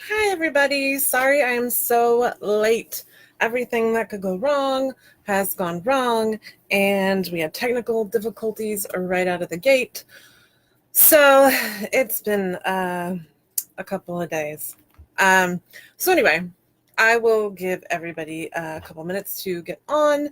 Hi, everybody. Sorry I am so late. Everything that could go wrong has gone wrong, and we had technical difficulties right out of the gate. So it's been a couple of days. So anyway, I will give everybody a couple minutes to get on.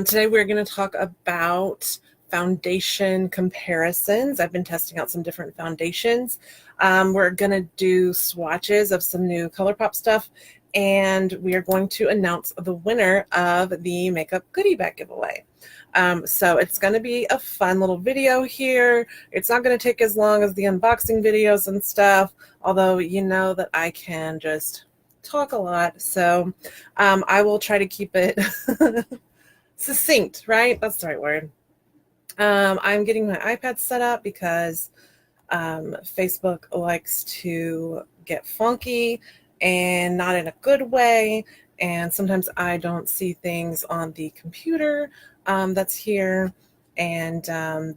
Today we're going to talk about foundation comparisons. I've been testing out some different foundations. We're going to do swatches of some new Colourpop stuff, and we are going to announce the winner of the Makeup Goodie Bag Giveaway. So it's going to be a fun little video here. It's not going to take as long as the unboxing videos and stuff, although you know that I can just talk a lot. So I will try to keep it succinct, right? That's the right word. I'm getting my iPad set up because Facebook likes to get funky and not in a good way. And sometimes I don't see things on the computer that's here. And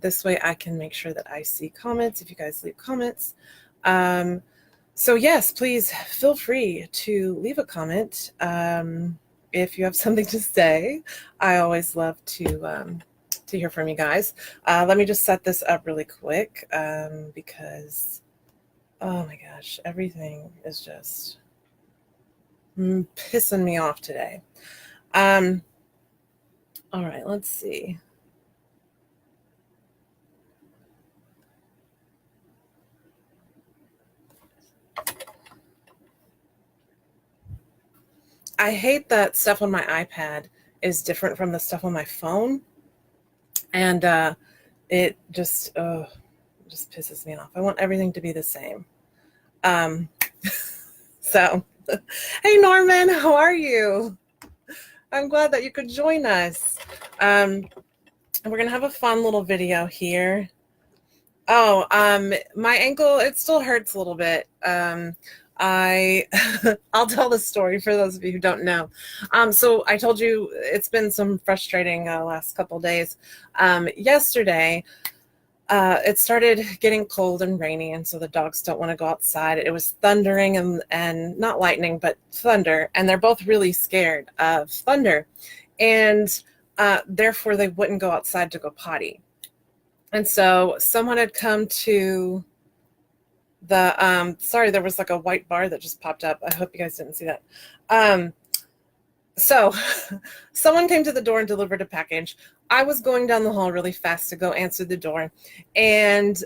this way I can make sure that I see comments if you guys leave comments. So yes, please feel free to leave a comment if you have something to say. I always love to hear from you guys. Let me just set this up really quick because, oh my gosh, everything is just pissing me off today. All right, let's see. I hate that stuff on my iPad is different from the stuff on my phone. And it just pisses me off. I want everything to be the same. So, hey Norman, how are you? I'm glad that you could join us. We're gonna have a fun little video here. Oh, my ankle, it still hurts a little bit. I'll tell the story for those of you who don't know. So I told you it's been some frustrating last couple days. Yesterday, it started getting cold and rainy, and so the dogs don't want to go outside. It was thundering and not lightning, but thunder, and they're both really scared of thunder, and therefore they wouldn't go outside to go potty. And so someone had come to the sorry, there was like a white bar that just popped up. I hope you guys didn't see that. So someone came to the door and delivered a package. I was going down the hall really fast to go answer the door, and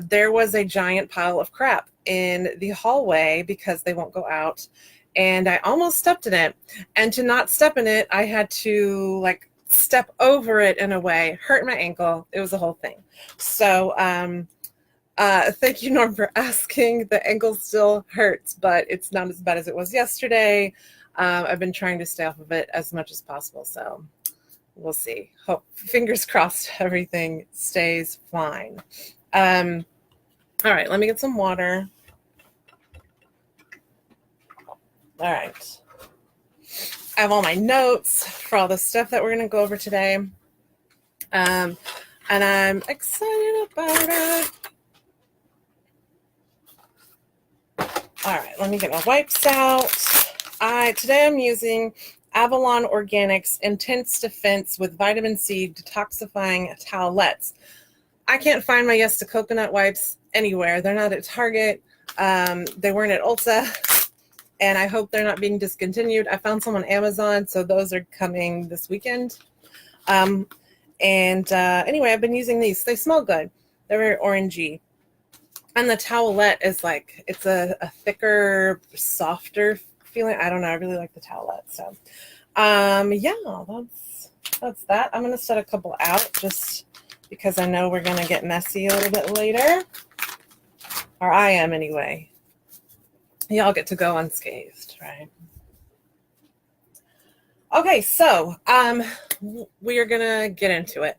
there was a giant pile of crap in the hallway because they won't go out, and I almost stepped in it. And to not step in it, I had to like step over it in a way, hurt my ankle. It was a whole thing. So thank you, Norm, for asking. The ankle still hurts, but it's not as bad as it was yesterday. I've been trying to stay off of it as much as possible, so we'll see. Hope, fingers crossed, everything stays fine. All right, let me get some water. All right. I have all my notes for all the stuff that we're going to go over today. And I'm excited about it. All right, let me get my wipes out. Today I'm using Avalon Organics Intense Defense with Vitamin C Detoxifying Towelettes. I can't find my Yes to Coconut wipes anywhere. They're not at Target. They weren't at Ulta. And I hope they're not being discontinued. I found some on Amazon, so those are coming this weekend. Anyway, I've been using these. They smell good. They're very orangey. And the towelette is like, it's a thicker, softer feeling. I don't know. I really like the towelette. So, yeah, that's that. I'm going to set a couple out just because I know we're going to get messy a little bit later. Or I am anyway. Y'all get to go unscathed, right? Okay, so we are going to get into it.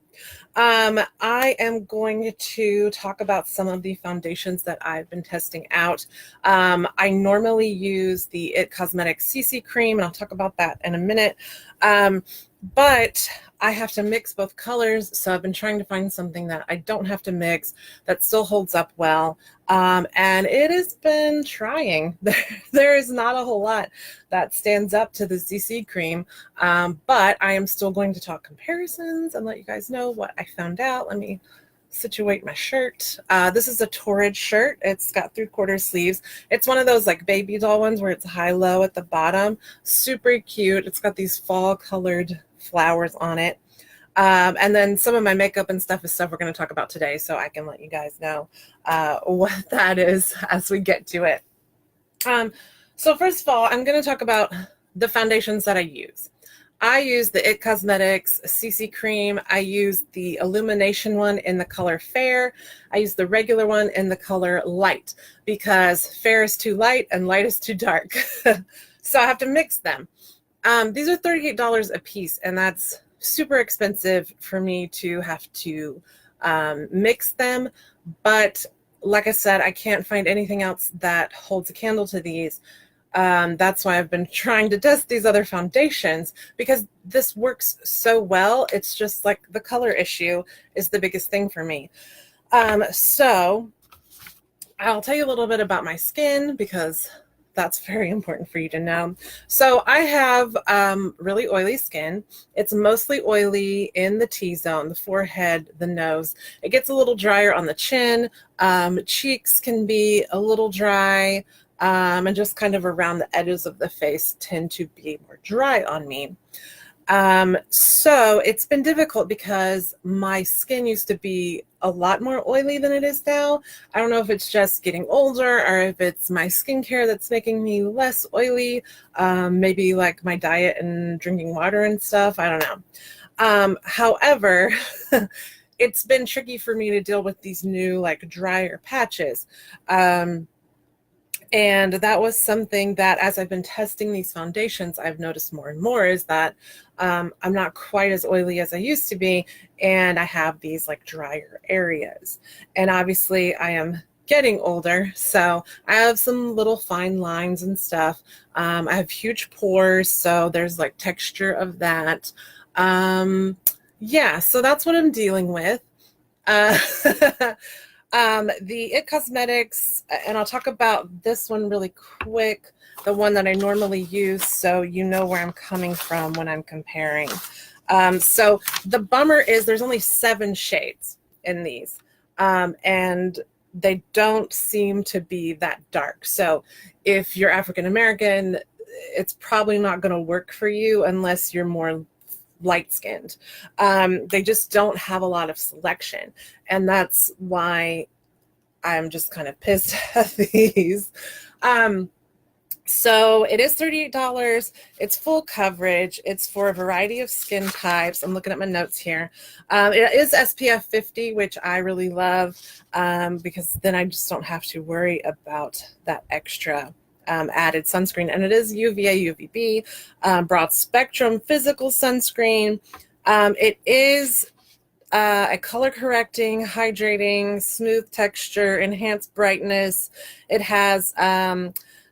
I am going to talk about some of the foundations that I've been testing out. I normally use the IT Cosmetics CC cream, and I'll talk about that in a minute. But I have to mix both colors, so I've been trying to find something that I don't have to mix that still holds up well. And it has been trying. There is not a whole lot that stands up to the CC cream, but I am still going to talk comparisons and let you guys know what I found out. Let me situate my shirt. This is a Torrid shirt. It's got 3/4 sleeves. It's one of those like baby doll ones where it's high-low at the bottom. Super cute. It's got these fall colored flowers on it. And then some of my makeup and stuff is stuff we're going to talk about today, so I can let you guys know what that is as we get to it. So first of all, I'm going to talk about the foundations that I use. I use the IT Cosmetics CC cream. I use the illumination one in the color Fair. I use the regular one in the color Light because Fair is too light and Light is too dark. So I have to mix them. These are $38 a piece, and that's super expensive for me to have to mix them. But like I said, I can't find anything else that holds a candle to these. That's why I've been trying to test these other foundations, because this works so well. It's just like the color issue is the biggest thing for me. So I'll tell you a little bit about my skin because that's very important for you to know. So I have really oily skin. It's mostly oily in the T-zone, the forehead, the nose. It gets a little drier on the chin. Cheeks can be a little dry. And just kind of around the edges of the face tend to be more dry on me. So it's been difficult because my skin used to be a lot more oily than it is now. I don't know if it's just getting older or if it's my skincare that's making me less oily. Maybe like my diet and drinking water and stuff. I don't know. However, it's been tricky for me to deal with these new like drier patches. And that was something that as I've been testing these foundations, I've noticed more and more is that I'm not quite as oily as I used to be, and I have these like drier areas. And obviously I am getting older, so I have some little fine lines and stuff. I have huge pores, so there's like texture of that. Yeah, so that's what I'm dealing with. The IT Cosmetics, and I'll talk about this one really quick, the one that I normally use, so you know where I'm coming from when I'm comparing. So the bummer is there's only 7 shades in these, and they don't seem to be that dark. So if you're African American, it's probably not going to work for you unless you're more light-skinned. They just don't have a lot of selection, and that's why I'm just kind of pissed at these. So it is $38. It's full coverage. It's for a variety of skin types. I'm looking at my notes here. It is SPF 50, which I really love, because then I just don't have to worry about that extra added sunscreen. And it is UVA, UVB, broad spectrum physical sunscreen. It is a color correcting, hydrating, smooth texture, enhanced brightness. It has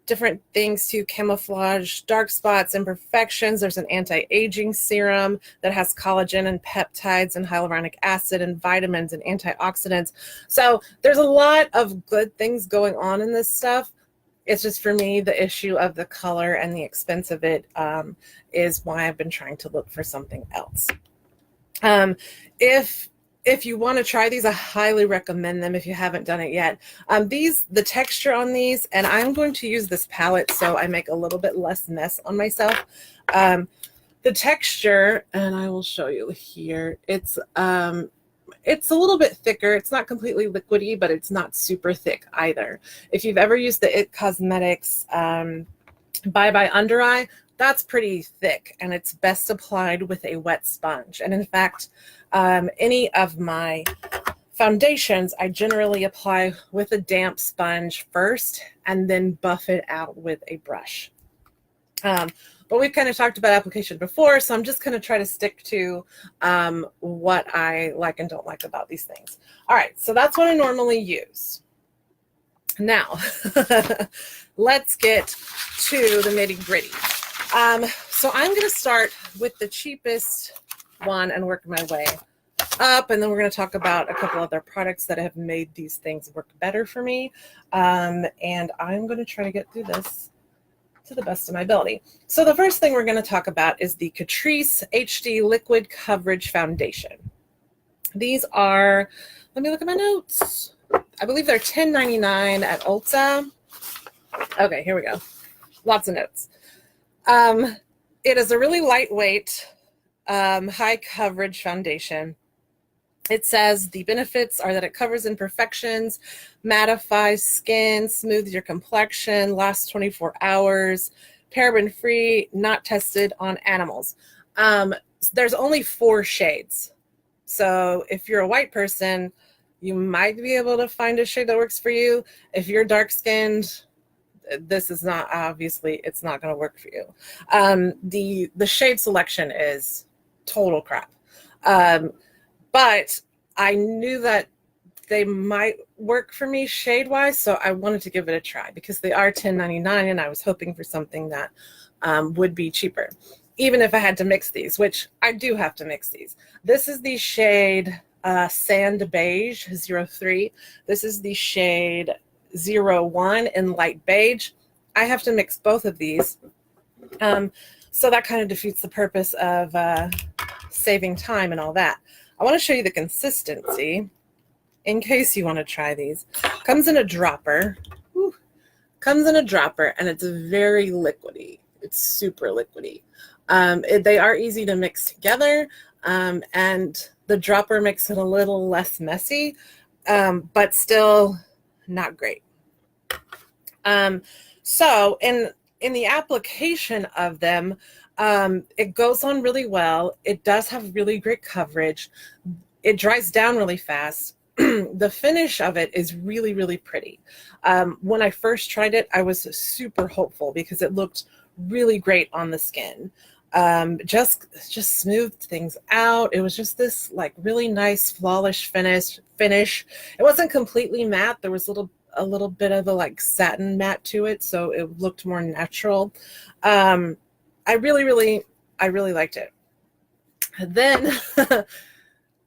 different things to camouflage dark spots, imperfections. There's an anti-aging serum that has collagen and peptides and hyaluronic acid and vitamins and antioxidants. So there's a lot of good things going on in this stuff. It's just, for me, the issue of the color and the expense of it is why I've been trying to look for something else. If you want to try these, I highly recommend them if you haven't done it yet. The texture on these, and I'm going to use this palette so I make a little bit less mess on myself. The texture, and I will show you here, it's a little bit thicker. It's not completely liquidy, but it's not super thick either. If you've ever used the IT Cosmetics Bye Bye Under Eye, that's pretty thick, and it's best applied with a wet sponge. And in fact, any of my foundations, I generally apply with a damp sponge first and then buff it out with a brush. But we've kind of talked about application before, so I'm just going to try to stick to what I like and don't like about these things. All right, so that's what I normally use. Now, let's get to the nitty gritty. So I'm going to start with the cheapest one and work my way up, and then we're going to talk about a couple other products that have made these things work better for me. And I'm going to try to get through this to the best of my ability. So the first thing we're going to talk about is the Catrice HD Liquid Coverage Foundation. These are, let me look at my notes. I believe they're $10.99 at Ulta. Okay, here we go. Lots of notes. It is a really lightweight, high coverage foundation. It says the benefits are that it covers imperfections, mattifies skin, smooths your complexion, lasts 24 hours, paraben-free, not tested on animals. There's only 4 shades. So if you're a white person, you might be able to find a shade that works for you. If you're dark-skinned, this is not, obviously, it's not going to work for you. The shade selection is total crap. But I knew that they might work for me shade-wise, so I wanted to give it a try because they are $10.99, and I was hoping for something that would be cheaper, even if I had to mix these, which I do have to mix these. This is the shade Sand Beige 03. This is the shade 01 in light beige. I have to mix both of these. So that kind of defeats the purpose of saving time and all that. I want to show you the consistency in case you want to try these. Comes in a dropper. Whew. Comes in a dropper, and it's very liquidy. It's super liquidy. They are easy to mix together, and the dropper makes it a little less messy, but still not great. So in the application of them, it goes on really well. It does have really great coverage. It dries down really fast. The finish of it is really, really pretty. When I first tried it, I was super hopeful because it looked really great on the skin. Just smoothed things out. It was just this like really nice flawless finish. It wasn't completely matte. There was a little bit of a like satin matte to it, so it looked more natural. I really liked it. Then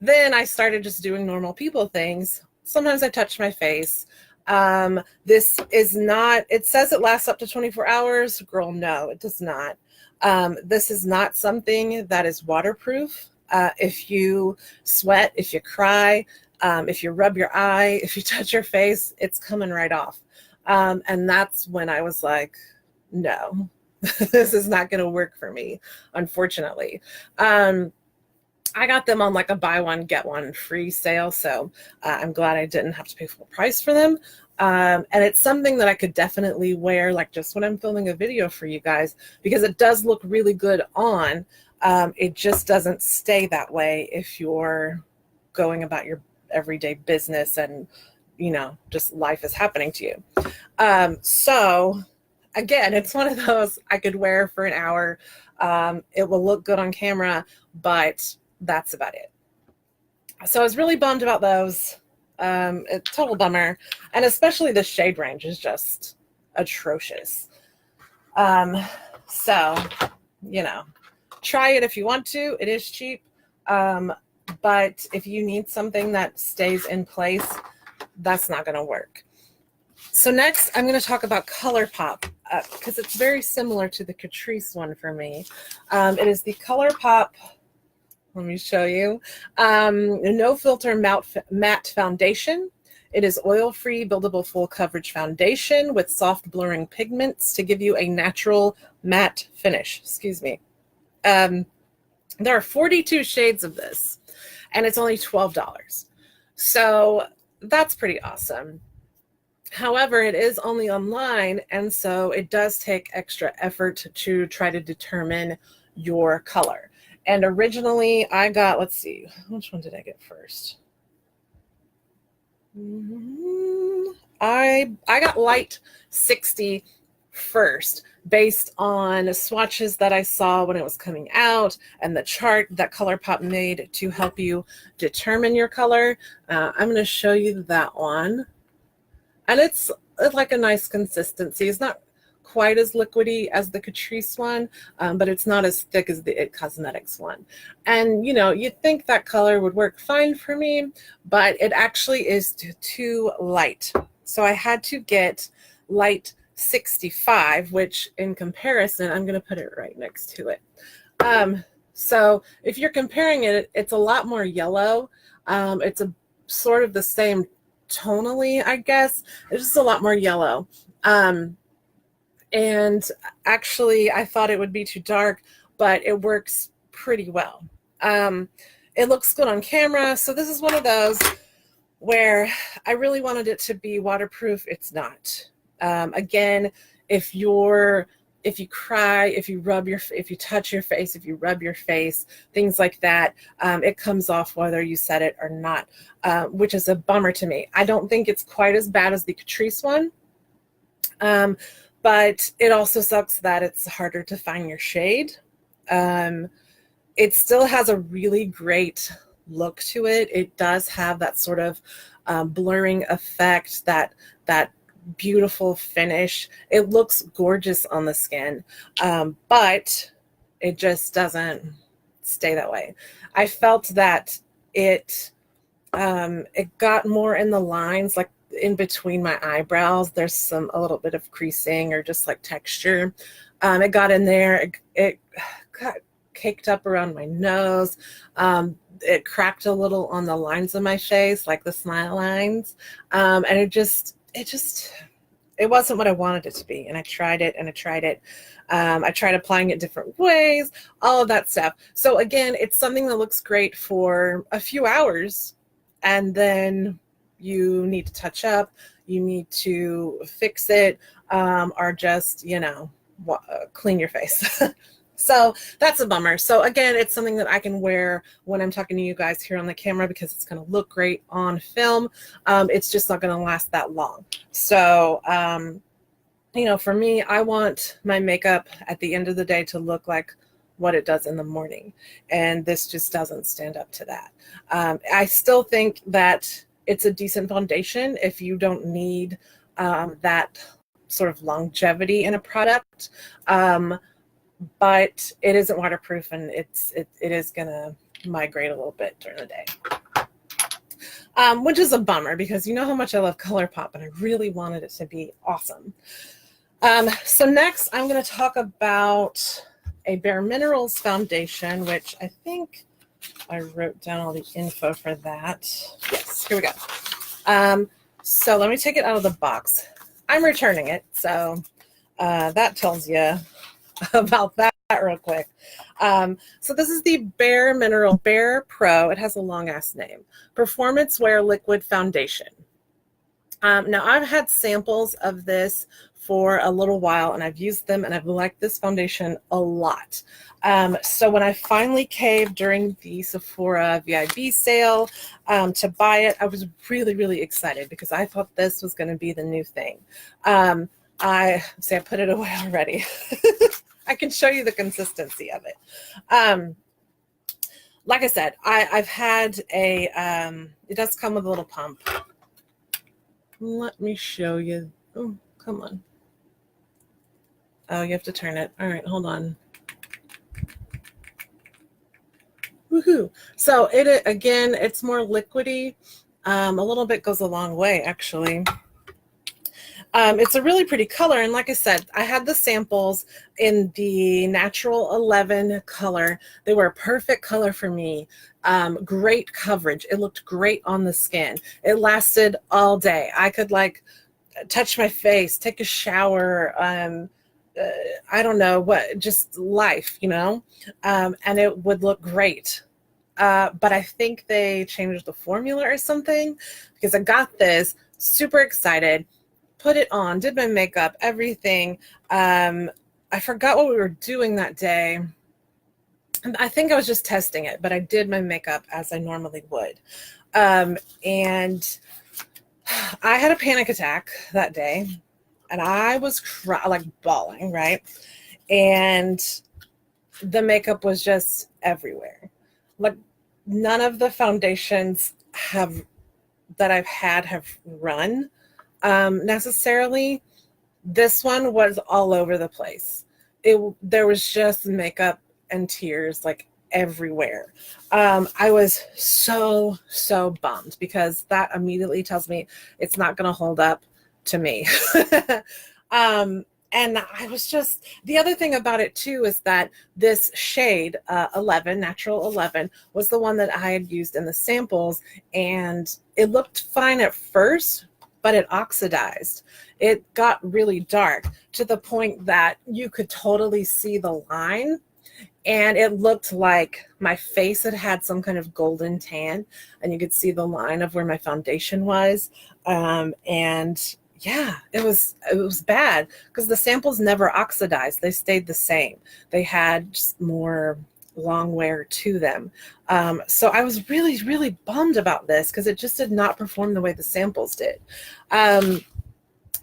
then I started just doing normal people things. Sometimes I touch my face. This is not, it says it lasts up to 24 hours. Girl, no, it does not. This is not something that is waterproof. If you sweat, if you cry, if you rub your eye, if you touch your face, it's coming right off. And that's when I was like, no, this is not going to work for me, unfortunately. I got them on like a buy one, get one free sale. So I'm glad I didn't have to pay full price for them. And it's something that I could definitely wear like just when I'm filming a video for you guys, because it does look really good on. It just doesn't stay that way if you're going about your everyday business and, you know, just life is happening to you. So again, it's one of those I could wear for an hour. It will look good on camera, but that's about it. So I was really bummed about those. It's a total bummer. And especially the shade range is just atrocious. So, you know, try it if you want to. It is cheap. But if you need something that stays in place, that's not going to work. So next, I'm going to talk about Colourpop because it's very similar to the Catrice one for me. It is the Colourpop, let me show you, No Filter Matte Foundation. It is oil-free, buildable, full coverage foundation with soft blurring pigments to give you a natural matte finish. Excuse me. There are 42 shades of this, and it's only $12. So that's pretty awesome. However, it is only online, and so it does take extra effort to try to determine your color. And originally I got, let's see, which one did I get first? I got light 60 first based on swatches that I saw when it was coming out and the chart that Colourpop made to help you determine your color. I'm going to show you that one. And it's like a nice consistency. It's not quite as liquidy as the Catrice one, but it's not as thick as the It Cosmetics one. And you know, you'd think that color would work fine for me, but it actually is too light. So I had to get light 65, which in comparison, I'm going to put it right next to it. So if you're comparing it, it's a lot more yellow. It's a sort of the same tonally, I guess. It's just a lot more yellow. And actually, I thought it would be too dark, but it works pretty well. It looks good on camera. So this is one of those where I really wanted it to be waterproof. It's not. Again, if you cry, if you touch your face, if you rub your face, things like that, it comes off whether you set it or not, which is a bummer to me. I don't think it's quite as bad as the Catrice one, but it also sucks that it's harder to find your shade. It still has a really great look to it. It does have that sort of blurring effect, that beautiful finish. It looks gorgeous on the skin, but it just doesn't stay that way. I felt that it got more in the lines, like in between my eyebrows. There's a little bit of creasing or just like texture. It got in there. It got caked up around my nose. It cracked a little on the lines of my face, like the smile lines, and it wasn't what I wanted it to be. And I tried it and I tried it. I tried applying it different ways, all of that stuff. So again, it's something that looks great for a few hours, and then you need to touch up, you need to fix it, or just, you know, clean your face. So that's a bummer. So again, it's something that I can wear when I'm talking to you guys here on the camera because it's going to look great on film. It's just not going to last that long. So, you know, for me, I want my makeup at the end of the day to look like what it does in the morning. And this just doesn't stand up to that. I still think that it's a decent foundation if you don't need that sort of longevity in a product. But it isn't waterproof, and it is gonna migrate a little bit during the day, which is a bummer because you know how much I love Colourpop and I really wanted it to be awesome. So next I'm going to talk about a Bare Minerals foundation, which I think I wrote down all the info for that. Yes, here we go. So let me take it out of the box. I'm returning it, so that tells you about that real quick. So this is the Bare Mineral Bare Pro. It has a long ass name. Performance Wear Liquid Foundation. Now I've had samples of this for a little while and I've used them and I've liked this foundation a lot. So when I finally caved during the Sephora VIB sale to buy it, I was really, really excited because I thought this was going to be the new thing. I put it away already. I can show you the consistency of it. Like I said, I've had a, it does come with a little pump. Let me show you. Oh, come on. Oh, you have to turn it. All right, hold on. Woohoo. So again, it's more liquidy. A little bit goes a long way, actually. It's a really pretty color, and like I said, I had the samples in the Natural 11 color. They were a perfect color for me. Great coverage. It looked great on the skin. It lasted all day. I could like touch my face, take a shower, I don't know what, just life, you know, and it would look great. But I think they changed the formula or something because I got this super excited. Put it on, did my makeup, everything. I forgot what we were doing that day. And I think I was just testing it, but I did my makeup as I normally would. And I had a panic attack that day. and I was like bawling, right? And the makeup was just everywhere. Like none of the foundations that I've had have run necessarily. This one was all over the place. There was just makeup and tears like everywhere. I was so bummed because that immediately tells me it's not going to hold up to me. And I was just, the other thing about it too is that this shade 11, Natural 11, was the one that I had used in the samples, and it looked fine at first, but it oxidized. It got really dark to the point that you could totally see the line, and it looked like my face had had some kind of golden tan, and you could see the line of where my foundation was. And yeah, it was bad because the samples never oxidized. They stayed the same. They had just more long wear to them. So I was really bummed about this because it just did not perform the way the samples did.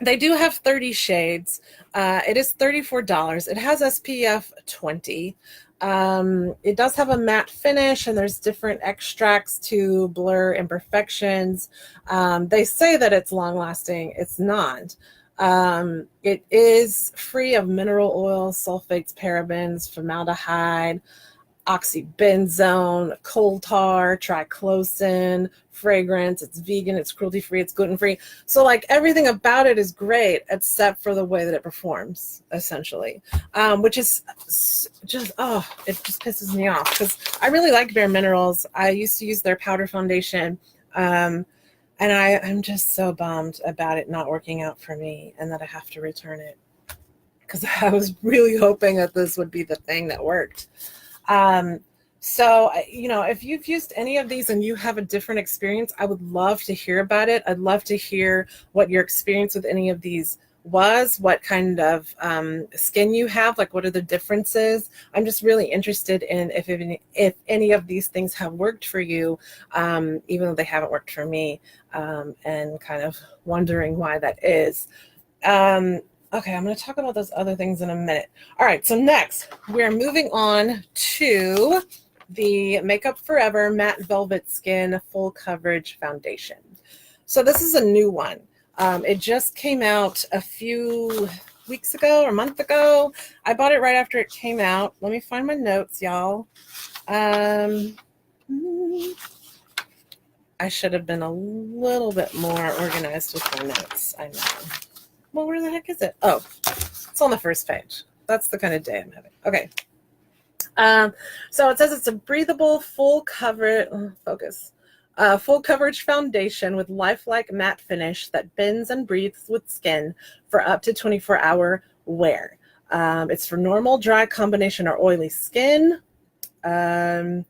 They do have 30 shades. It is $34. It has SPF 20. It does have a matte finish, and there's different extracts to blur imperfections. They say that it's long lasting. It's not. It is free of mineral oils, sulfates, parabens, formaldehyde, oxybenzone, coal tar, triclosan, fragrance. It's vegan, it's cruelty free, it's gluten free. So like everything about it is great except for the way that it performs, essentially, which is just, oh, it just pisses me off because I really like Bare Minerals. I used to use their powder foundation, and I'm just so bummed about it not working out for me and that I have to return it because I was really hoping that this would be the thing that worked. So, you know, if you've used any of these and you have a different experience, I would love to hear about it. I'd love to hear what your experience with any of these was, what kind of skin you have, like what are the differences. I'm just really interested in if any of these things have worked for you, even though they haven't worked for me, and kind of wondering why that is. Okay, I'm going to talk about those other things in a minute. All right, so next, we're moving on to the Makeup Forever Matte Velvet Skin Full Coverage Foundation. So this is a new one. It just came out a few weeks ago or a month ago. I bought it right after it came out. Let me find my notes, y'all. I should have been a little bit more organized with my notes, I know. Well, where the heck is it? Oh, it's on the first page. That's the kind of day I'm having. Okay. So it says it's a breathable, full coverage foundation with lifelike matte finish that bends and breathes with skin for up to 24-hour wear. It's for normal, dry, combination, or oily skin. It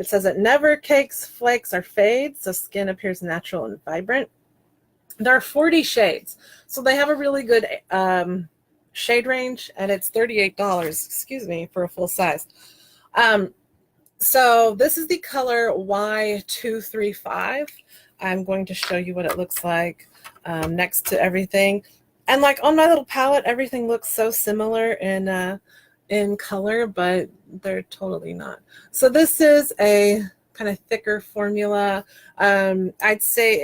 says it never cakes, flakes, or fades, so skin appears natural and vibrant. There are 40 shades, so they have a really good shade range, and it's $38, excuse me, for a full size. So this is the color Y235. I'm going to show you what it looks like next to everything. And like on my little palette, everything looks so similar in color, but they're totally not. So this is a kind of thicker formula. I'd say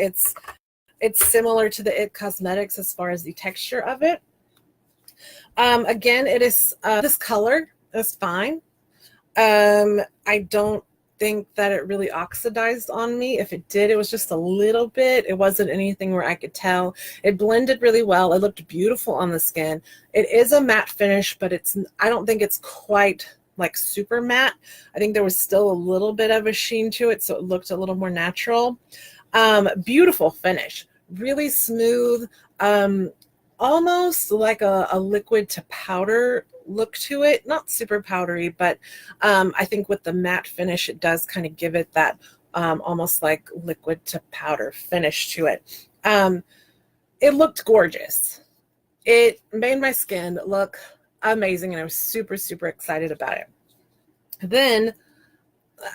it's similar to the IT Cosmetics as far as the texture of it. Again, it is this color is fine. I don't think that it really oxidized on me. If it did, it was just a little bit. It wasn't anything where I could tell. It blended really well. It looked beautiful on the skin. It is a matte finish, but I don't think it's quite like super matte. I think there was still a little bit of a sheen to it, so it looked a little more natural. Beautiful finish, really smooth, almost like a liquid to powder look to it. Not super powdery, but I think with the matte finish, it does kind of give it that almost like liquid to powder finish to it. It looked gorgeous. It made my skin look amazing, and I was super excited about it. Then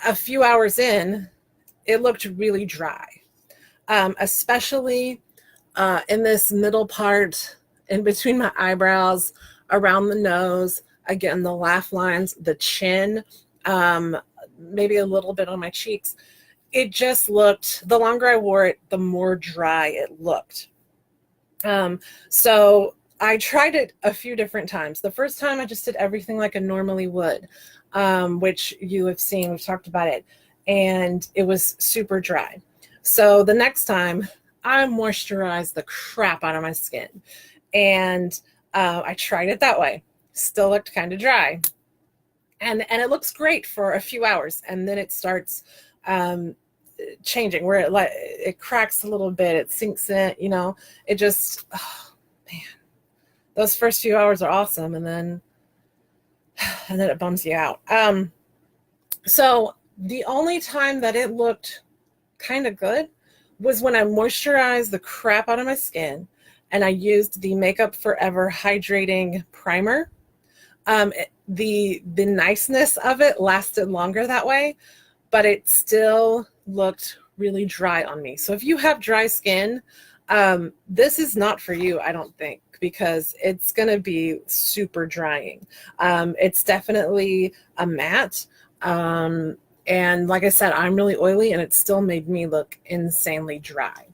a few hours in, it looked really dry, especially in this middle part in between my eyebrows, around the nose, again, the laugh lines, the chin, maybe a little bit on my cheeks. It just looked, the longer I wore it, the more dry it looked. So I tried it a few different times. The first time I just did everything like I normally would, which you have seen, we've talked about it, and it was super dry. So the next time I moisturized the crap out of my skin, and I tried it that way. Still looked kind of dry. And it looks great for a few hours, and then it starts changing where it cracks a little bit, it sinks in, you know, it just, oh man, those first few hours are awesome, and then it bums you out. So the only time that it looked kind of good was when I moisturized the crap out of my skin and I used the Makeup Forever Hydrating Primer. The niceness of it lasted longer that way, but it still looked really dry on me. So if you have dry skin, this is not for you, I don't think, because it's going to be super drying. It's definitely a matte. And like I said, I'm really oily, and it still made me look insanely dry.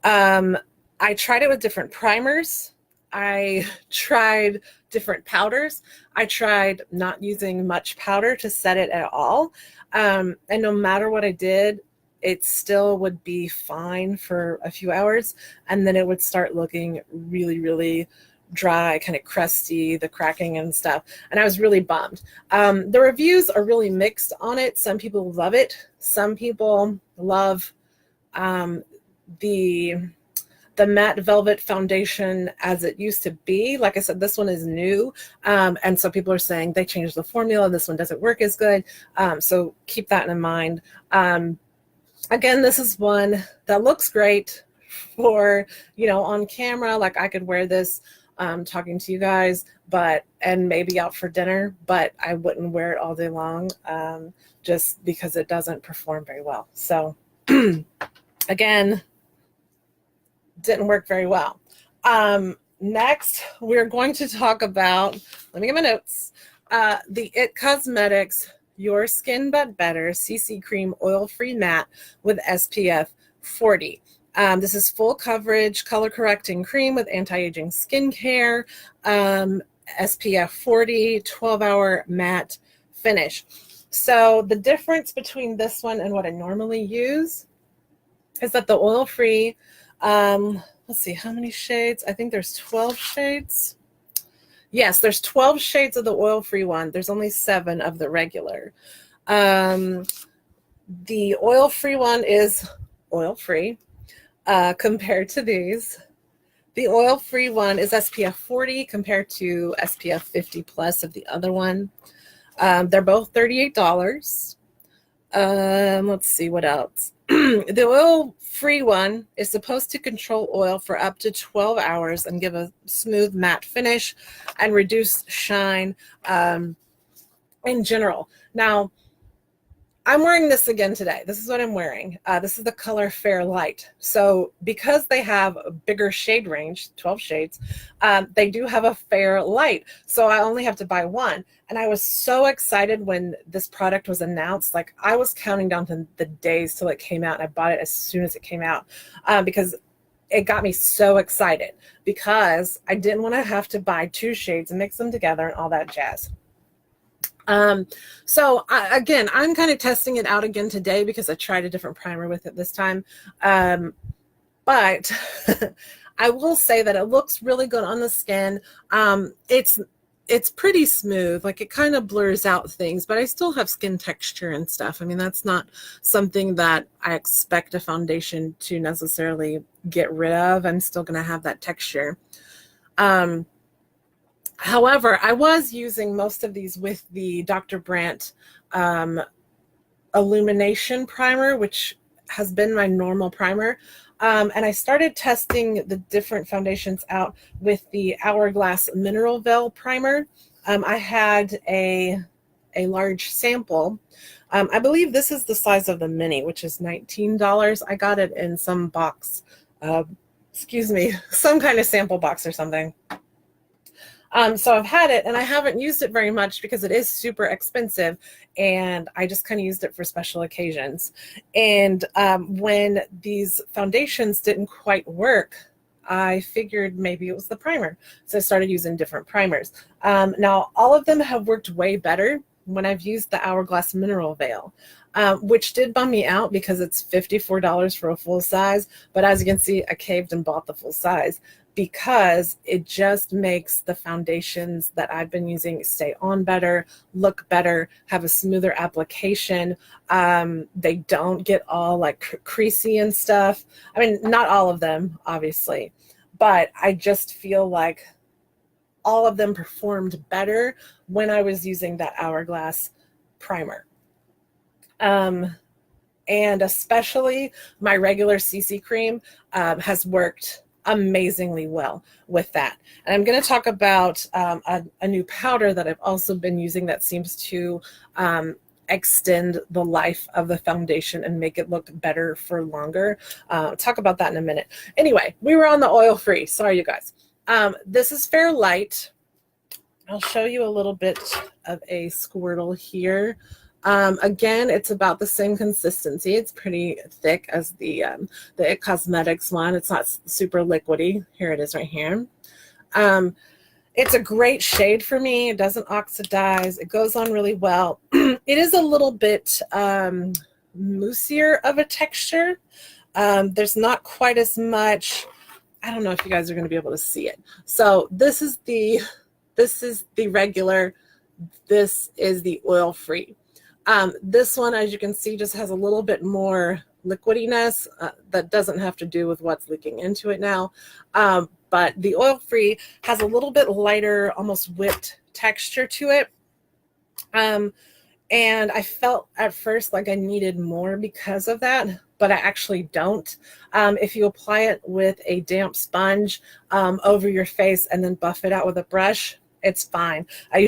I tried it with different primers. I tried different powders. I tried not using much powder to set it at all. And no matter what I did, it still would be fine for a few hours, and then it would start looking really, really dry, kind of crusty, the cracking and stuff, and I was really bummed. The reviews are really mixed on it. Some people love it. Some people love the matte velvet foundation as it used to be. Like I said, this one is new, and so people are saying they changed the formula, this one doesn't work as good, so keep that in mind. Again, this is one that looks great for, you know, on camera. Like I could wear this talking to you guys, and maybe out for dinner, but I wouldn't wear it all day long, just because it doesn't perform very well. So again, didn't work very well. Next, we're going to talk about, let me get my notes, the IT Cosmetics Your Skin But Better CC Cream Oil-Free Matte with SPF 40. This is full coverage, color correcting cream with anti-aging skincare, SPF 40, 12-hour matte finish. So the difference between this one and what I normally use is that the oil-free, let's see, how many shades? I think there's 12 shades. Yes, there's 12 shades of the oil-free one. There's only 7 of the regular. The oil-free one is oil-free compared to these. The oil-free one is SPF 40 compared to SPF 50 plus of the other one. They're both $38. Let's see what else. The oil-free one is supposed to control oil for up to 12 hours and give a smooth matte finish and reduce shine in general. Now, I'm wearing this again today. This is what I'm wearing. This is the color Fair Light. So because they have a bigger shade range, 12 shades, they do have a Fair Light. So I only have to buy one. And I was so excited when this product was announced. Like I was counting down to the days till it came out, and I bought it as soon as it came out because it got me so excited, because I didn't want to have to buy 2 shades and mix them together and all that jazz. So again, I'm kind of testing it out again today because I tried a different primer with it this time. But I will say that it looks really good on the skin. It's pretty smooth, like it kind of blurs out things, but I still have skin texture and stuff. I mean, that's not something that I expect a foundation to necessarily get rid of. I'm still going to have that texture. However, I was using most of these with the Dr. Brandt Illumination Primer, which has been my normal primer. And I started testing the different foundations out with the Hourglass Mineral Veil Primer. I had a large sample. I believe this is the size of the mini, which is $19. I got it in some box excuse me, some kind of sample box or something. So I've had it and I haven't used it very much because it is super expensive, and I just kind of used it for special occasions. And when these foundations didn't quite work, I figured maybe it was the primer. So I started using different primers. Now, all of them have worked way better when I've used the Hourglass Mineral Veil, which did bum me out because it's $54 for a full size. But as you can see, I caved and bought the full size because it just makes the foundations that I've been using stay on better, look better, have a smoother application. They don't get all like creasy and stuff. I mean, not all of them, obviously, but I just feel like all of them performed better when I was using that Hourglass primer. And especially my regular CC cream has worked amazingly well with that. And I'm going to talk about a new powder that I've also been using that seems to extend the life of the foundation and make it look better for longer. Talk about that in a minute. Anyway, we were on the oil-free. Sorry, you guys. This is Fair Light. I'll show you a little bit of a squirtle here. Again, it's about the same consistency. It's pretty thick as the It Cosmetics one. It's not super liquidy. Here it is right here. It's a great shade for me. It doesn't oxidize. It goes on really well. It is a little bit moussier of a texture. There's not quite as much. I don't know if you guys are going to be able to see it. So this is the regular. This is the oil-free. This one, as you can see, just has a little bit more liquidiness. That doesn't have to do with what's leaking into it now. But the oil-free has a little bit lighter, almost whipped texture to it. And I felt at first like I needed more because of that, but I actually don't. If you apply it with a damp sponge over your face and then buff it out with a brush, it's fine. I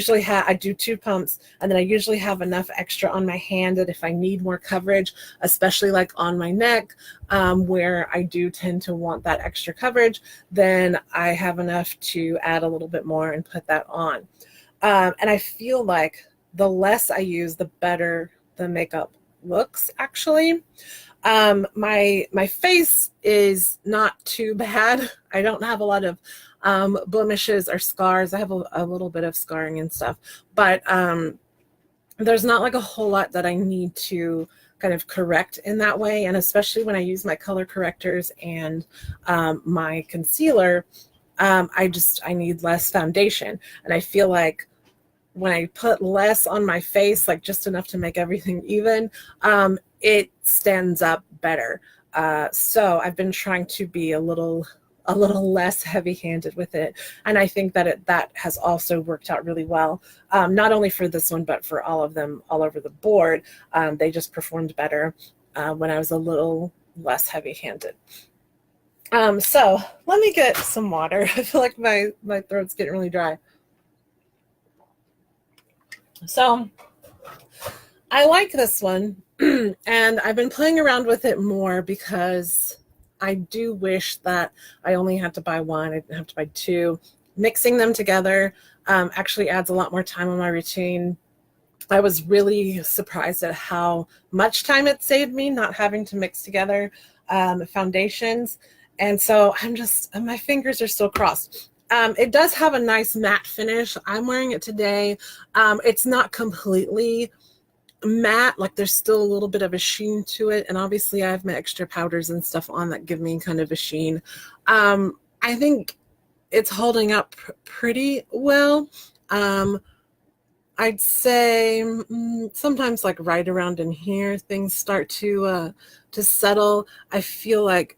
do 2 pumps, and then I usually have enough extra on my hand that if I need more coverage, especially like on my neck, where I do tend to want that extra coverage, then I have enough to add a little bit more and put that on. And I feel like the less I use, the better the makeup looks, actually. My face is not too bad. I don't have a lot of blemishes or scars. I have a little bit of scarring and stuff, but there's not like a whole lot that I need to kind of correct in that way. And especially when I use my color correctors and my concealer, I need less foundation. And I feel like when I put less on my face, like just enough to make everything even, it stands up better. So I've been trying to be a little less heavy-handed with it, and I think that that has also worked out really well, not only for this one but for all of them all over the board. They just performed better when I was a little less heavy-handed. So let me get some water. I feel like my throat's getting really dry. So I like this one, and I've been playing around with it more because I do wish that I only had to buy one. I didn't have to buy 2. Mixing them together actually adds a lot more time on my routine. I was really surprised at how much time it saved me not having to mix together foundations. And so my fingers are still crossed. It does have a nice matte finish. I'm wearing it today. It's not completely matte, like there's still a little bit of a sheen to it, and obviously I have my extra powders and stuff on that give me kind of a sheen. I think it's holding up pretty well. I'd say sometimes like right around in here things start to settle. I feel like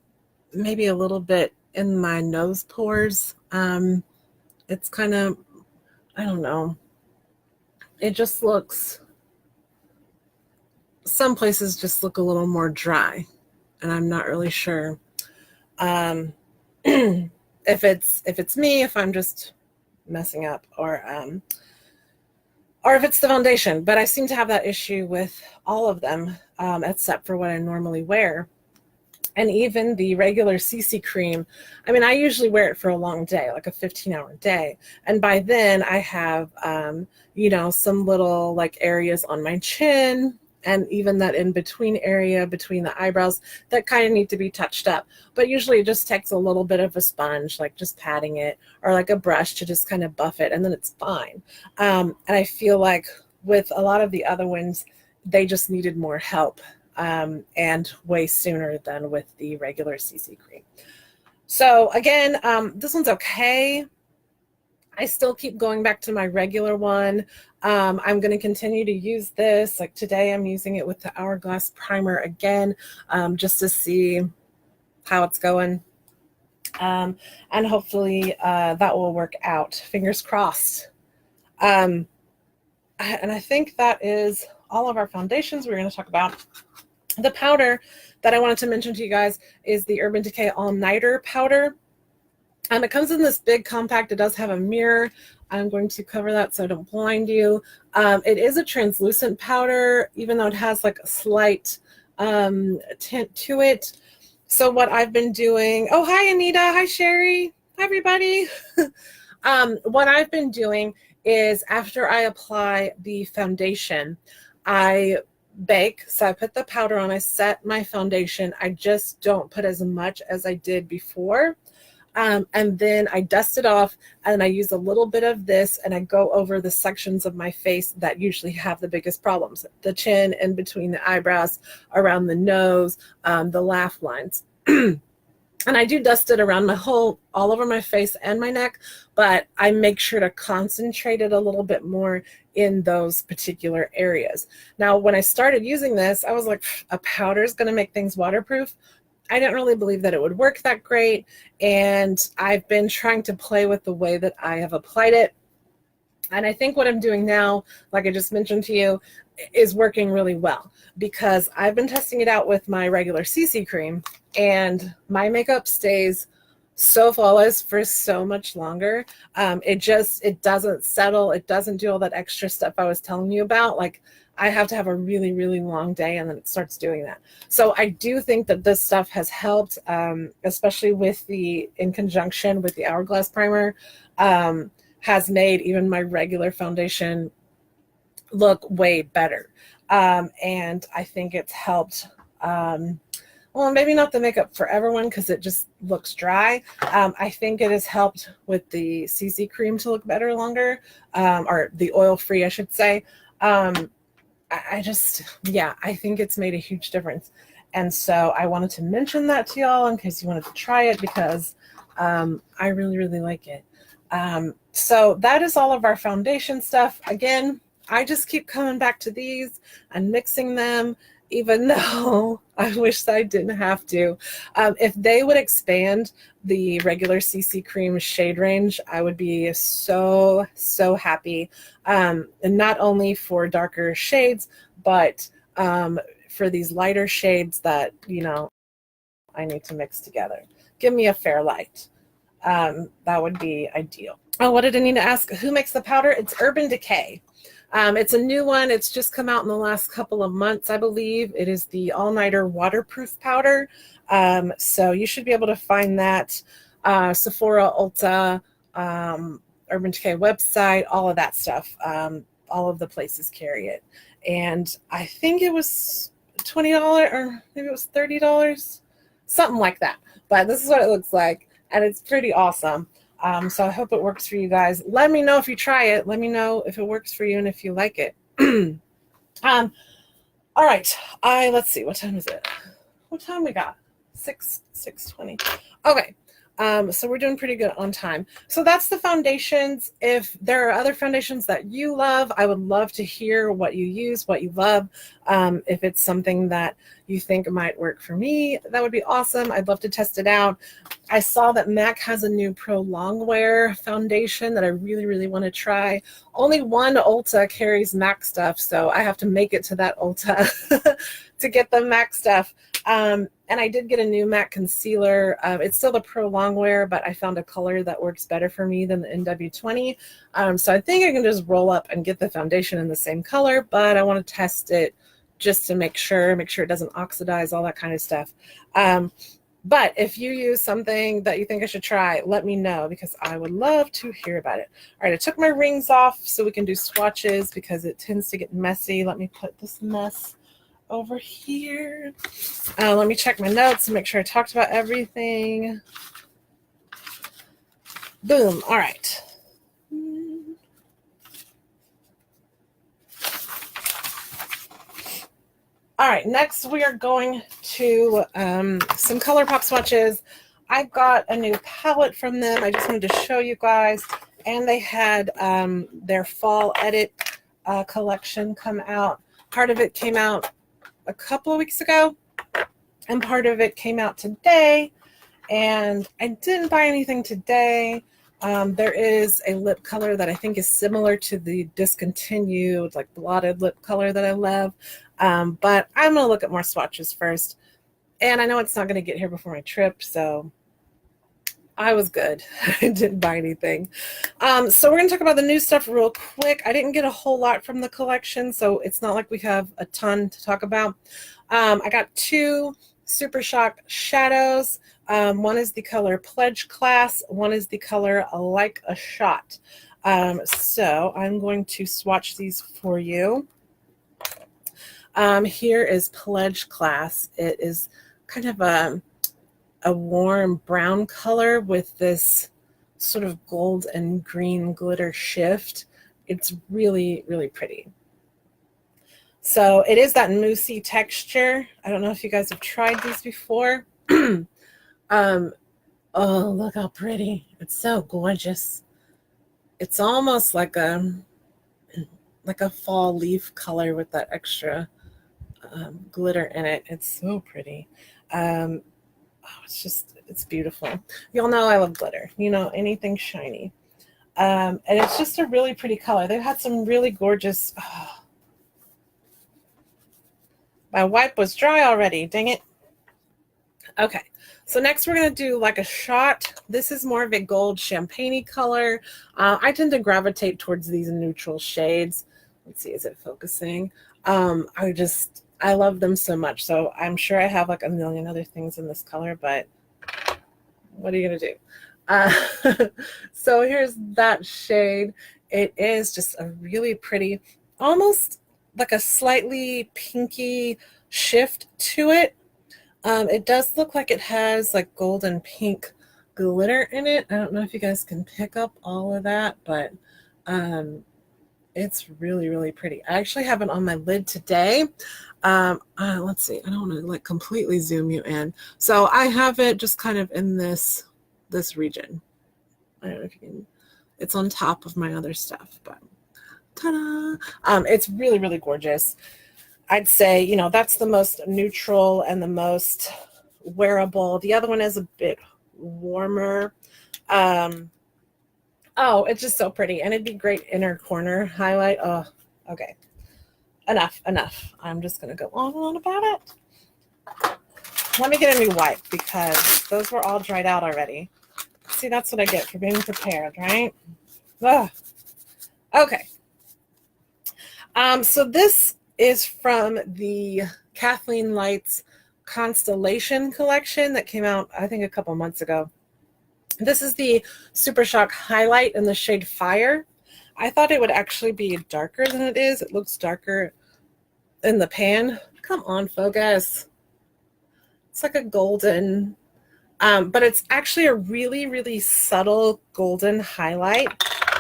maybe a little bit in my nose pores. It's kind of, I don't know, it just looks, some places just look a little more dry, and I'm not really sure if it's me, if I'm just messing up, or if it's the foundation. But I seem to have that issue with all of them, except for what I normally wear. And even the regular CC cream, I mean, I usually wear it for a long day, like a 15-hour day. And by then I have, you know, some little like areas on my chin and even that in between area between the eyebrows that kind of need to be touched up. But usually it just takes a little bit of a sponge, like just patting it, or like a brush to just kind of buff it, and then it's fine. And I feel like with a lot of the other ones, they just needed more help. And way sooner than with the regular CC cream. So again, this one's okay. I still keep going back to my regular one. I'm going to continue to use this. Like today, I'm using it with the Hourglass primer again, just to see how it's going. And hopefully that will work out. Fingers crossed. And I think that is all of our foundations we're going to talk about. The powder that I wanted to mention to you guys is the Urban Decay All Nighter powder. It comes in this big compact. It does have a mirror. I'm going to cover that so I don't blind you. It is a translucent powder, even though it has like a slight tint to it. So what I've been doing, oh, hi, Anita. Hi, Sherry. Hi, everybody. What I've been doing is after I apply the foundation, I bake. So I put the powder on, I set my foundation. I just don't put as much as I did before. And then I dust it off and I use a little bit of this and I go over the sections of my face that usually have the biggest problems. The chin, in between the eyebrows, around the nose, the laugh lines. And I do dust it around my all over my face and my neck, but I make sure to concentrate it a little bit more in those particular areas. Now, when I started using this, I was like, a powder is going to make things waterproof. I didn't really believe that it would work that great, and I've been trying to play with the way that I have applied it. And I think what I'm doing now, like I just mentioned to you, is working really well because I've been testing it out with my regular CC cream, and my makeup stays so flawless for so much longer. It doesn't settle. It doesn't do all that extra stuff I was telling you about. Like, I have to have a really, really long day and then it starts doing that. So I do think that this stuff has helped, especially with in conjunction with the Hourglass primer, has made even my regular foundation look way better. And I think it's helped, well, maybe not the makeup for everyone because it just looks dry. I think it has helped with the CC cream to look better longer, or the oil-free, I should say. I think it's made a huge difference. And so I wanted to mention that to y'all in case you wanted to try it because I really, really like it. So that is all of our foundation stuff. Again, I just keep coming back to these and mixing them, even though I wish I didn't have to. If they would expand the regular CC cream shade range, I would be so, so happy. And not only for darker shades, but for these lighter shades that, you know, I need to mix together. Give me a fair light. That would be ideal. Oh, what did I need to ask? Who makes the powder? It's Urban Decay. It's a new one. It's just come out in the last couple of months, I believe. It is the all-nighter waterproof powder. So you should be able to find that Sephora, Ulta, Urban Decay website, all of that stuff. All of the places carry it. And I think it was $20 or maybe it was $30, something like that. But this is what it looks like, and it's pretty awesome. So I hope it works for you guys. Let me know if you try it. Let me know if it works for you and if you like it. All right. Let's see. What time is it? What time we got? 6:20. Okay. So we're doing pretty good on time. So that's the foundations. If there are other foundations that you love, I would love to hear what you use, what you love. If it's something that you think might work for me, that would be awesome. I'd love to test it out. I saw that MAC has a new Pro Longwear foundation that I really, really want to try. Only one Ulta carries MAC stuff, so I have to make it to that Ulta to get the MAC stuff. And I did get a new MAC concealer. It's still the Pro Longwear, but I found a color that works better for me than the NW20. So I think I can just roll up and get the foundation in the same color, but I want to test it just to make sure it doesn't oxidize, all that kind of stuff. But if you use something that you think I should try, let me know because I would love to hear about it. All right, I took my rings off so we can do swatches because it tends to get messy. Let me put this mess over here. Let me check my notes and make sure I talked about everything. Boom. All right. All right, next we are going to some Colourpop swatches. I got a new palette from them. I just wanted to show you guys. And they had their fall edit collection come out. Part of it came out a couple of weeks ago, and part of it came out today. And I didn't buy anything today. There is a lip color that I think is similar to the discontinued, like blotted lip color that I love. But I'm going to look at more swatches first. And I know it's not going to get here before my trip, so I was good. I didn't buy anything. So we're going to talk about the new stuff real quick. I didn't get a whole lot from the collection, so it's not like we have a ton to talk about. I got two Super Shock shadows. One is the color Pledge Class. One is the color Like a Shot. So I'm going to swatch these for you. Here is Pledge Class. It is kind of a warm brown color with this sort of gold and green glitter shift. It's really, really pretty. So it is that moussey texture. I don't know if you guys have tried these before. Oh, look how pretty. It's so gorgeous. It's almost like a fall leaf color with that extra glitter in it. It's so pretty. Oh, it's beautiful. Y'all know I love glitter. You know, anything shiny. And it's just a really pretty color. They've had some really gorgeous... Oh, my wipe was dry already. Dang it. Okay. So next we're going to do Like a Shot. This is more of a gold champagne-y color. I tend to gravitate towards these neutral shades. Let's see, is it focusing? I love them so much. So I'm sure I have like a million other things in this color, but what are you going to do? So here's that shade. It is just a really pretty, almost like a slightly pinky shift to it. It does look like it has like golden pink glitter in it. I don't know if you guys can pick up all of that, but it's really, really pretty. I actually have it on my lid today. Let's see. I don't want to like completely zoom you in. So I have it just kind of in this region. I don't know if you can. It's on top of my other stuff, but ta-da! It's really, really gorgeous. I'd say, you know, that's the most neutral and the most wearable. The other one is a bit warmer. Oh, it's just so pretty. And it'd be great inner corner highlight. Oh, okay. Enough. I'm just going to go on and on about it. Let me get a new wipe because those were all dried out already. See, that's what I get for being prepared, right? Ugh. Okay. So this is from the Kathleen Lights Constellation collection that came out, I think, a couple months ago. This is the Super Shock Highlight in the shade Fire. I thought it would actually be darker than it is. It looks darker in the pan. Come on, focus. It's like a golden, but it's actually a really, really subtle golden highlight.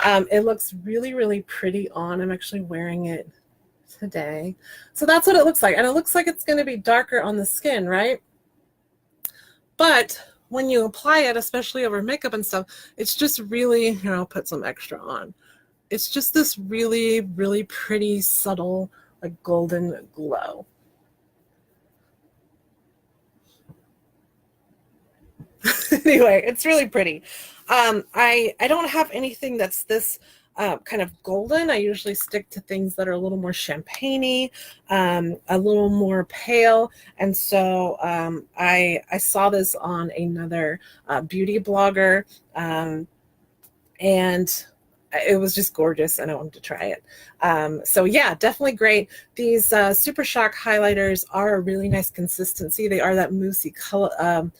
It looks really, really pretty on. I'm actually wearing it today. So that's what it looks like. And it looks like it's going to be darker on the skin, right? But when you apply it, especially over makeup and stuff, it's just really, here, I'll put some extra on. It's just this really, really pretty, subtle, like golden glow. Anyway, it's really pretty. I don't have anything that's this kind of golden. I usually stick to things that are a little more champagne-y, a little more pale. And so I saw this on another beauty blogger, and it was just gorgeous and I wanted to try it. So yeah, definitely great. These Super Shock highlighters are a really nice consistency. They are that moussey color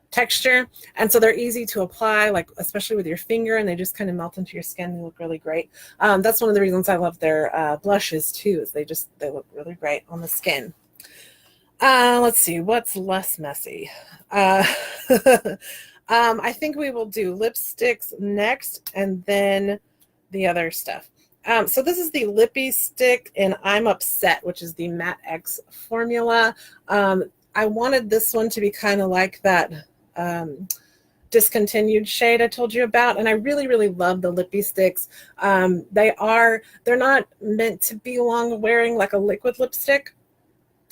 texture, and so they're easy to apply, like especially with your finger, and they just kind of melt into your skin. They look really great. That's one of the reasons I love their blushes too, is they look really great on the skin. Let's see, what's less messy? I think we will do lipsticks next and then the other stuff. So this is the Lippy Stick in I'm Upset, which is the Matte X formula. I wanted this one to be kind of like that discontinued shade I told you about, and I really, really love the Lippy Sticks. They're not meant to be long wearing like a liquid lipstick,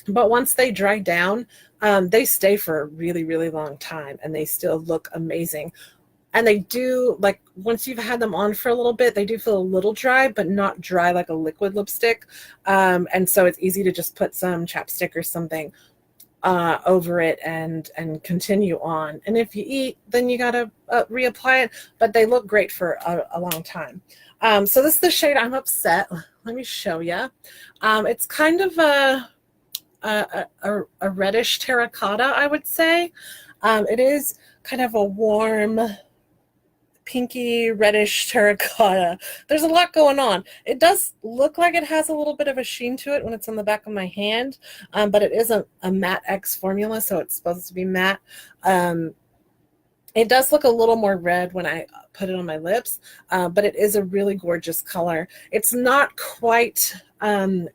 but once they dry down, they stay for a really, really long time, and they still look amazing. And they do, like, once you've had them on for a little bit, they do feel a little dry, but not dry like a liquid lipstick. And so it's easy to just put some chapstick or something over it and continue on. And if you eat, then you gotta reapply it, but they look great for a long time. So this is the shade I'm Upset. Let me show you. It's kind of a reddish terracotta, I would say. It is kind of a warm pinky reddish terracotta. There's a lot going on. It does look like it has a little bit of a sheen to it when it's on the back of my hand, but it is a Matte X formula, so it's supposed to be matte. It does look a little more red when I put it on my lips, but it is a really gorgeous color. It's not quite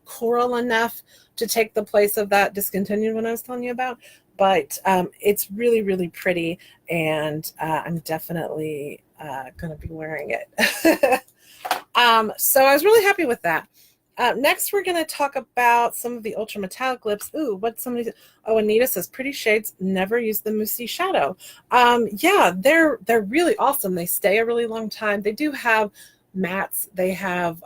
coral enough to take the place of that discontinued one I was telling you about, but it's really, really pretty, and I'm definitely going to be wearing it. So I was really happy with that. Next, we're going to talk about some of the ultra metallic lips. Ooh, what somebody said. Oh, Anita says, pretty shades, never use the moussey shadow. Yeah, they're really awesome. They stay a really long time. They do have mattes. They have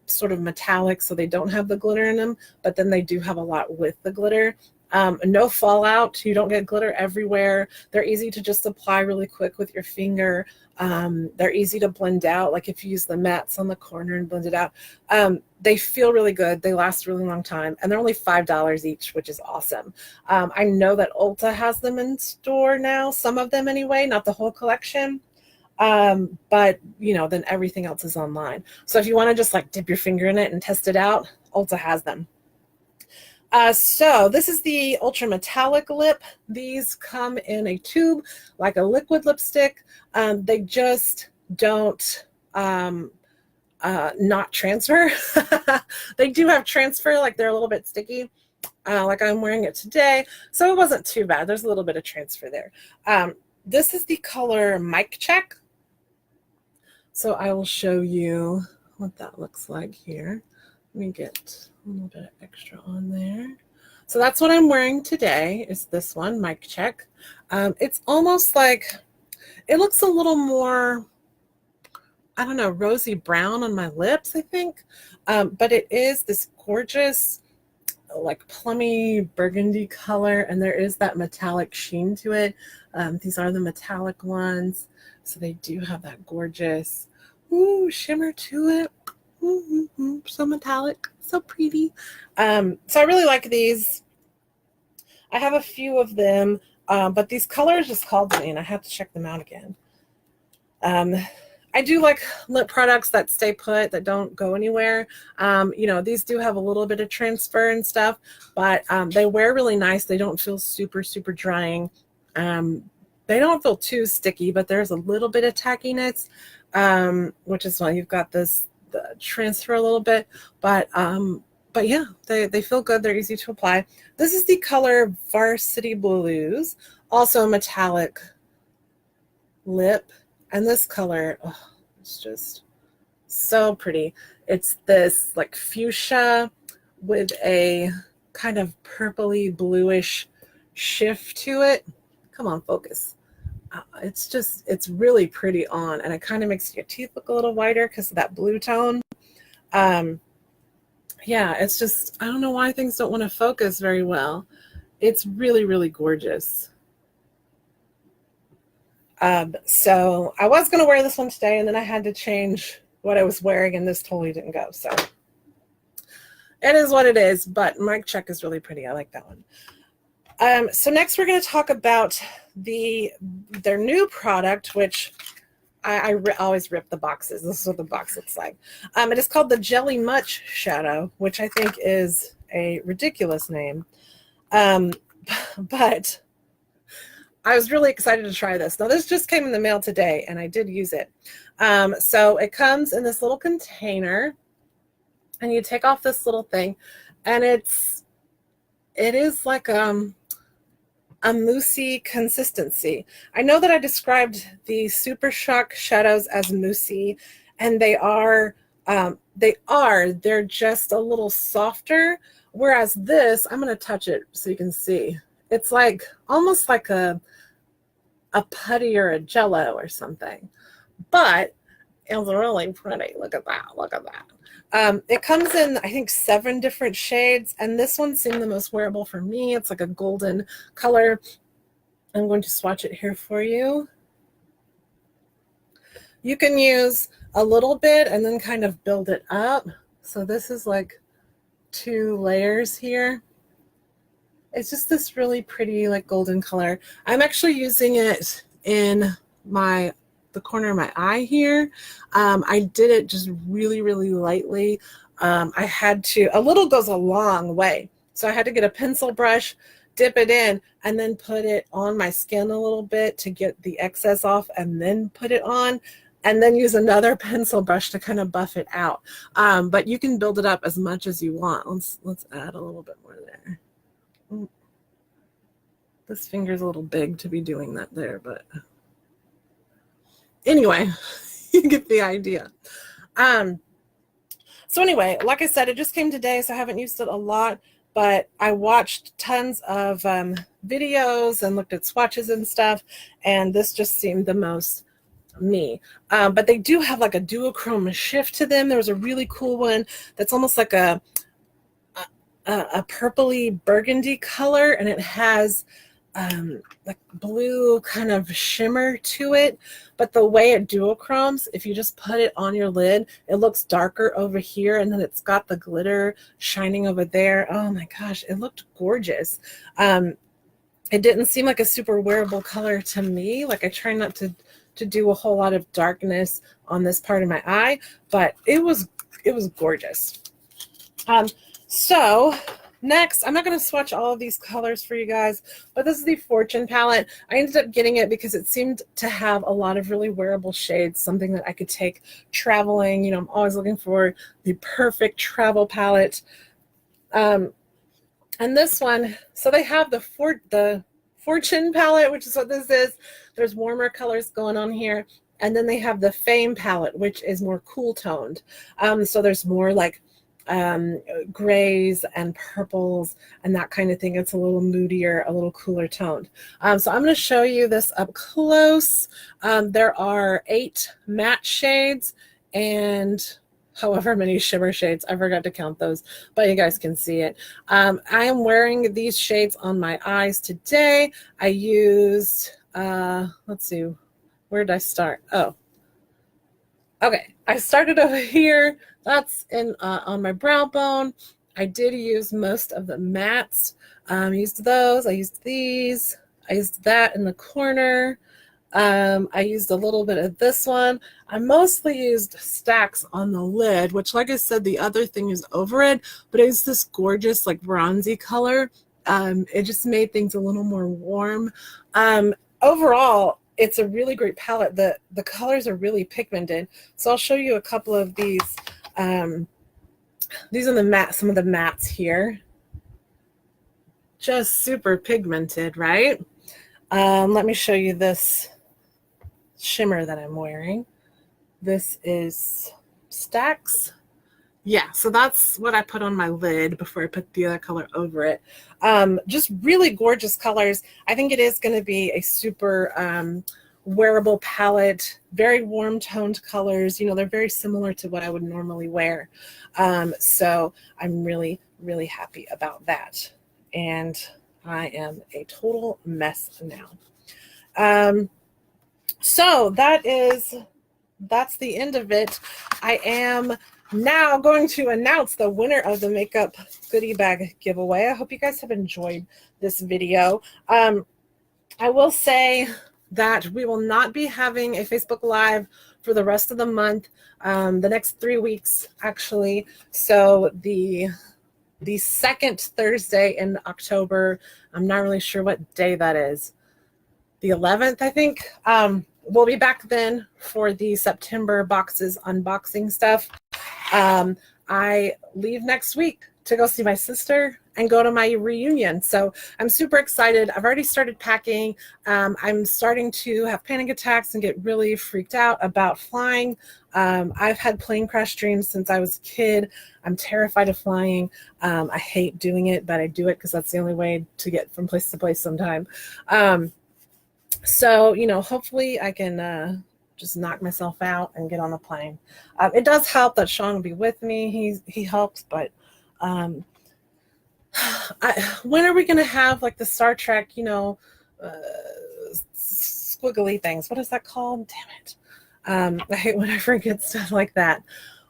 sort of metallic, so they don't have the glitter in them, but then they do have a lot with the glitter. No fallout. You don't get glitter everywhere. They're easy to just apply really quick with your finger. They're easy to blend out, like if you use the mattes on the corner and blend it out. They feel really good. They last a really long time, and they're only $5 each, which is awesome. I know that Ulta has them in store now, some of them anyway, not the whole collection. But you know, then everything else is online. So if you want to just like dip your finger in it and test it out, Ulta has them. So this is the ultra metallic lip. These come in a tube like a liquid lipstick. They just don't not transfer. They do have transfer, like they're a little bit sticky, like I'm wearing it today. So it wasn't too bad. There's a little bit of transfer there. This is the color Mic Check. So I will show you what that looks like here. Let me get a little bit of extra on there. So that's what I'm wearing today, is this one, Mic Check. It's almost like, it looks a little more, I don't know, rosy brown on my lips, I think. But it is this gorgeous, like plummy burgundy color, and there is that metallic sheen to it. These are the metallic ones, so they do have that gorgeous shimmer to it. So metallic, so pretty. So I really like these. I have a few of them, but these colors just called me, and I have to check them out again. I do like lip products that stay put, that don't go anywhere. You know, these do have a little bit of transfer and stuff, but they wear really nice. They don't feel super, super drying. They don't feel too sticky, but there's a little bit of tackiness, which is why you've got the transfer a little bit. But yeah, they feel good. They're easy to apply. This is the color Varsity Blues, also a metallic lip. And this color, oh, it's just so pretty. It's this like fuchsia with a kind of purpley bluish shift to it. Come on, focus. It's really pretty on, and it kind of makes your teeth look a little whiter because of that blue tone. Yeah, it's just, I don't know why things don't want to focus very well. It's really, really gorgeous. So I was going to wear this one today, and then I had to change what I was wearing, and this totally didn't go. So it is what it is, but Mic Check is really pretty. I like that one. So next we're going to talk about their new product, which I always rip the boxes. This is what the box looks like. It is called the Jelly Much Shadow, which I think is a ridiculous name. But I was really excited to try this. Now, this just came in the mail today, and I did use it. So it comes in this little container, and you take off this little thing, and it is like a moussey consistency. I know that I described the Super Shock shadows as moussey, and they're just a little softer, whereas this, I'm going to touch it so you can see. It's like almost like a putty or a jello or something, but it's really pretty. Look at that. Look at that. It comes in, I think, 7 different shades, and this one seemed the most wearable for me. It's like a golden color. I'm going to swatch it here for you. You can use a little bit and then kind of build it up. So this is like 2 layers here. It's just this really pretty like golden color. I'm actually using it in the corner of my eye here. I did it just really, really lightly. I had to, a little goes a long way. So I had to get a pencil brush, dip it in, and then put it on my skin a little bit to get the excess off, and then put it on, and then use another pencil brush to kind of buff it out. But you can build it up as much as you want. Let's add a little bit more there. This finger's a little big to be doing that there, but anyway, you get the idea. So anyway, like I said, it just came today, so I haven't used it a lot, but I watched tons of videos and looked at swatches and stuff, and this just seemed the most me. But they do have like a duochrome shift to them. There was a really cool one that's almost like a purpley burgundy color, and it has like blue kind of shimmer to it, but the way it duochromes, if you just put it on your lid, it looks darker over here, and then it's got the glitter shining over there. Oh my gosh, it looked gorgeous. It didn't seem like a super wearable color to me. Like, I try not to do a whole lot of darkness on this part of my eye, but it was gorgeous. So next, I'm not going to swatch all of these colors for you guys, but this is the Fortune palette. I ended up getting it because it seemed to have a lot of really wearable shades, something that I could take traveling. You know, I'm always looking for the perfect travel palette. And this one, so they have the Fortune palette, which is what this is. There's warmer colors going on here. And then they have the Fame palette, which is more cool toned. So there's more like grays and purples and that kind of thing. It's a little moodier, a little cooler toned. So I'm going to show you this up close. There are 8 matte shades and however many shimmer shades. I forgot to count those, but you guys can see it. I am wearing these shades on my eyes today. I used, let's see, where did I start? Oh, okay. I started over here. That's in on my brow bone. I did use most of the mattes. Used those. I used these. I used that in the corner. I used a little bit of this one. I mostly used stacks on the lid, which, like I said, the other thing is over it, but it's this gorgeous like bronzy color. It just made things a little more warm. Overall, it's a really great palette. The colors are really pigmented. So I'll show you a couple of these. These are the matte, some of the mattes here. Just super pigmented, right? Let me show you this shimmer that I'm wearing. This is Stacks. Yeah, so that's what I put on my lid before I put the other color over it. Just really gorgeous colors. I think it is going to be a super wearable palette, very warm toned colors. You know, they're very similar to what I would normally wear. So I'm really, really happy about that. And I am a total mess now. So that is that's the end of it. I am now going to announce the winner of the Makeup Goodie Bag Giveaway. I hope you guys have enjoyed this video. I will say that we will not be having a Facebook Live for the rest of the month, the next 3 weeks, actually. So the second Thursday in October, I'm not really sure what day that is, the 11th, I think. We'll be back then for the September boxes unboxing stuff. I leave next week to go see my sister and go to my reunion. So I'm super excited. I've already started packing. I'm starting to have panic attacks and get really freaked out about flying. I've had plane crash dreams since I was a kid. I'm terrified of flying. I hate doing it, but I do it because that's the only way to get from place to place sometime. So, you know, hopefully I can just knock myself out and get on the plane. It does help that Sean will be with me. He helps, but when are we going to have like the Star Trek, you know, squiggly things? What is that called? Damn it. I hate when I forget stuff like that.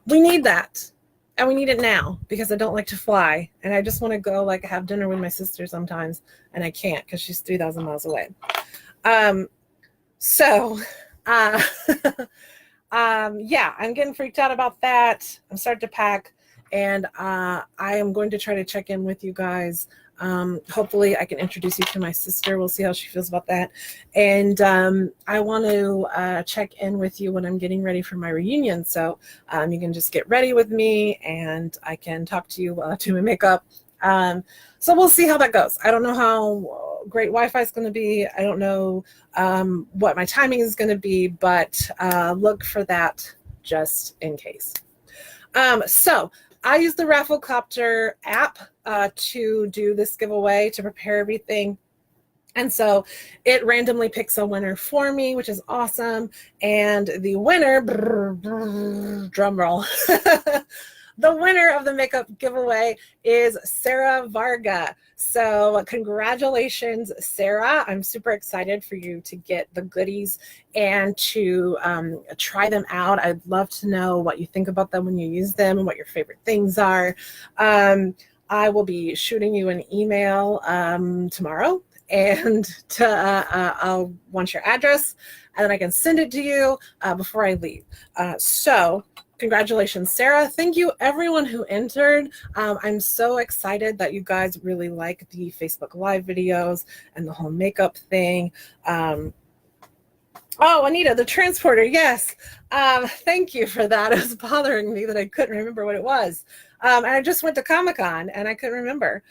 We need that. And we need it now because I don't like to fly. And I just want to go like have dinner with my sister sometimes. And I can't because she's 3,000 miles away. Yeah, I'm getting freaked out about that. I'm starting to pack, and I am going to try to check in with you guys. Hopefully I can introduce you to my sister. We'll see how she feels about that. And I want to check in with you when I'm getting ready for my reunion. So you can just get ready with me and I can talk to you while I do my makeup. So we'll see how that goes. I don't know how great Wi-Fi is going to be. I don't know what my timing is going to be, but look for that just in case. So I use the Rafflecopter app to do this giveaway, to prepare everything. And so it randomly picks a winner for me, which is awesome. And the winner, drum roll, the winner of the makeup giveaway is Sarah Varga. So congratulations, Sarah. I'm super excited for you to get the goodies and to try them out. I'd love to know what you think about them when you use them and what your favorite things are. I will be shooting you an email tomorrow, and I'll want your address, and then I can send it to you before I leave. So congratulations, Sarah. Thank you, everyone who entered. I'm so excited that you guys really like the Facebook Live videos and the whole makeup thing. Oh, Anita, the transporter, yes. Thank you for that. It was bothering me that I couldn't remember what it was. And I just went to Comic-Con and I couldn't remember.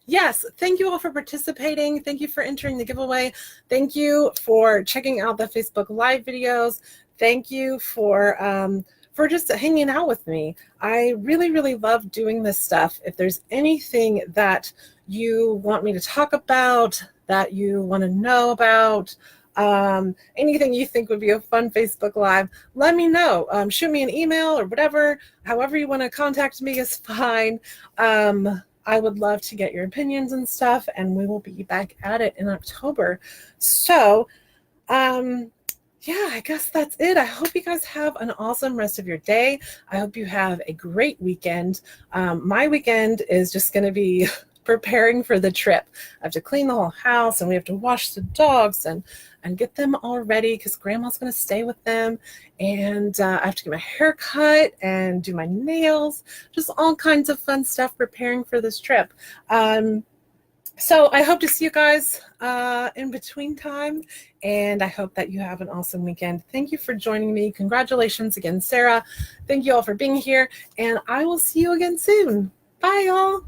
Yes, thank you all for participating. Thank you for entering the giveaway. Thank you for checking out the Facebook Live videos. Thank you for just hanging out with me. I really, really love doing this stuff. If there's anything that you want me to talk about, that you want to know about, anything you think would be a fun Facebook Live, let me know. Shoot me an email or whatever. However you want to contact me is fine. I would love to get your opinions and stuff, and we will be back at it in October. So, yeah, I guess that's it. I hope you guys have an awesome rest of your day. I hope you have a great weekend. My weekend is just going to be preparing for the trip. I have to clean the whole house, and we have to wash the dogs and get them all ready because Grandma's going to stay with them. And I have to get my hair cut and do my nails, just all kinds of fun stuff preparing for this trip. So I hope to see you guys in between time, and I hope that you have an awesome weekend. Thank you for joining me. Congratulations again, Sarah. Thank you all for being here, and I will see you again soon. Bye, y'all.